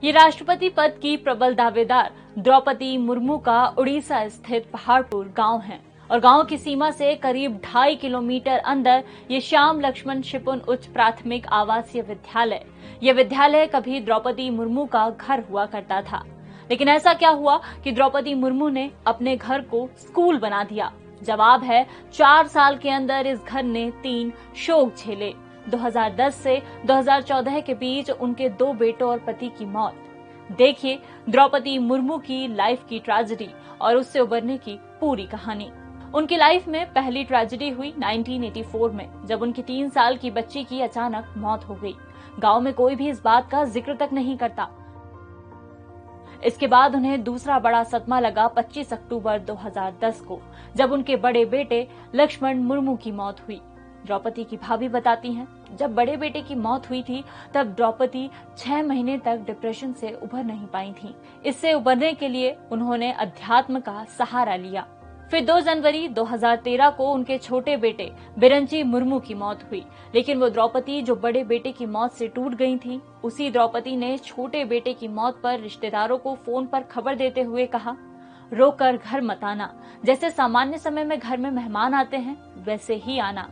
ये राष्ट्रपति पद की प्रबल दावेदार द्रौपदी मुर्मू का उड़ीसा स्थित पहाड़पुर गांव है और गांव की सीमा से करीब 2.5 किलोमीटर अंदर ये श्याम लक्ष्मण शिपुन उच्च प्राथमिक आवासीय विद्यालय। यह विद्यालय कभी द्रौपदी मुर्मू का घर हुआ करता था, लेकिन ऐसा क्या हुआ कि द्रौपदी मुर्मू ने अपने घर को स्कूल बना दिया। जवाब है 4 साल के अंदर इस घर ने 3 शोक झेले। 2010 से 2014 के बीच उनके 2 बेटों और पति की मौत। देखिए द्रौपदी मुर्मू की लाइफ की ट्रेजेडी और उससे उबरने की पूरी कहानी। उनकी लाइफ में पहली ट्रेजेडी हुई 1984 में, जब उनकी 3 साल की बच्ची की अचानक मौत हो गई। गांव में कोई भी इस बात का जिक्र तक नहीं करता। इसके बाद उन्हें दूसरा बड़ा सदमा लगा 25 अक्टूबर 2010 को, जब उनके बड़े बेटे लक्ष्मण मुर्मू की मौत हुई। द्रौपदी की भाभी बताती हैं, जब बड़े बेटे की मौत हुई थी तब द्रौपदी 6 महीने तक डिप्रेशन से उभर नहीं पाई थी। इससे उभरने के लिए उन्होंने अध्यात्म का सहारा लिया। फिर 2 जनवरी 2013 को उनके छोटे बेटे बिरंची मुर्मू की मौत हुई, लेकिन वो द्रौपदी जो बड़े बेटे की मौत से टूट गई थी, उसी द्रौपदी ने छोटे बेटे की मौत पर रिश्तेदारों को फोन पर खबर देते हुए कहा, रोकर घर मत आना, जैसे सामान्य समय में घर में मेहमान आते हैं वैसे ही आना।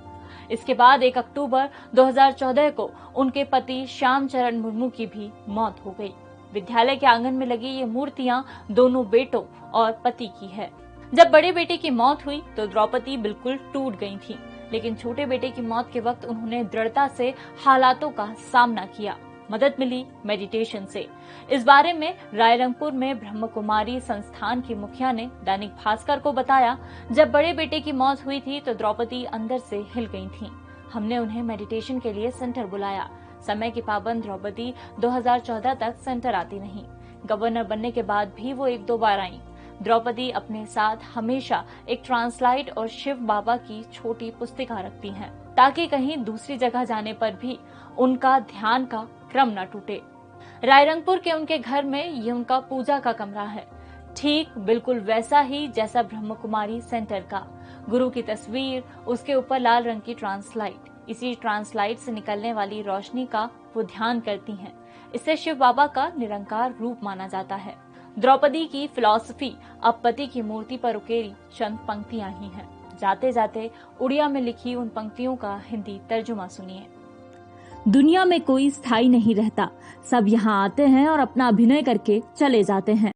इसके बाद 1 अक्टूबर 2014 को उनके पति श्याम चरण मुर्मू की भी मौत हो गई। विद्यालय के आंगन में लगी ये मूर्तियां दोनों बेटों और पति की है। जब बड़े बेटे की मौत हुई तो द्रौपदी बिल्कुल टूट गई थी, लेकिन छोटे बेटे की मौत के वक्त उन्होंने दृढ़ता से हालातों का सामना किया। मदद मिली मेडिटेशन से। इस बारे में रायरंगपुर में ब्रह्म कुमारी संस्थान की मुखिया ने दैनिक भास्कर को बताया, जब बड़े बेटे की मौत हुई थी तो द्रौपदी अंदर से हिल गई थी। हमने उन्हें मेडिटेशन के लिए सेंटर बुलाया। समय की पाबंद द्रौपदी 2014 तक सेंटर आती नहीं। गवर्नर बनने के बाद भी वो 1-2 बार आई। द्रौपदी अपने साथ हमेशा एक ट्रांसलाइट और शिव बाबा की छोटी पुस्तिका रखती हैं, ताकि कहीं दूसरी जगह जाने पर भी उनका ध्यान का क्रम न टूटे। रायरंगपुर के उनके घर में ये उनका पूजा का कमरा है, ठीक बिल्कुल वैसा ही जैसा ब्रह्म कुमारी सेंटर का। गुरु की तस्वीर, उसके ऊपर लाल रंग की ट्रांसलाइट। इसी ट्रांसलाइट से निकलने वाली रोशनी का वो ध्यान करती हैं। इससे शिव बाबा का निरंकार रूप माना जाता है। द्रौपदी की फिलॉसफी अब पति की मूर्ति पर उकेरी चंद पंक्तियां ही हैं। जाते जाते उड़िया में लिखी उन पंक्तियों का हिंदी तर्जुमा सुनिए। दुनिया में कोई स्थायी नहीं रहता, सब यहाँ आते हैं और अपना अभिनय करके चले जाते हैं।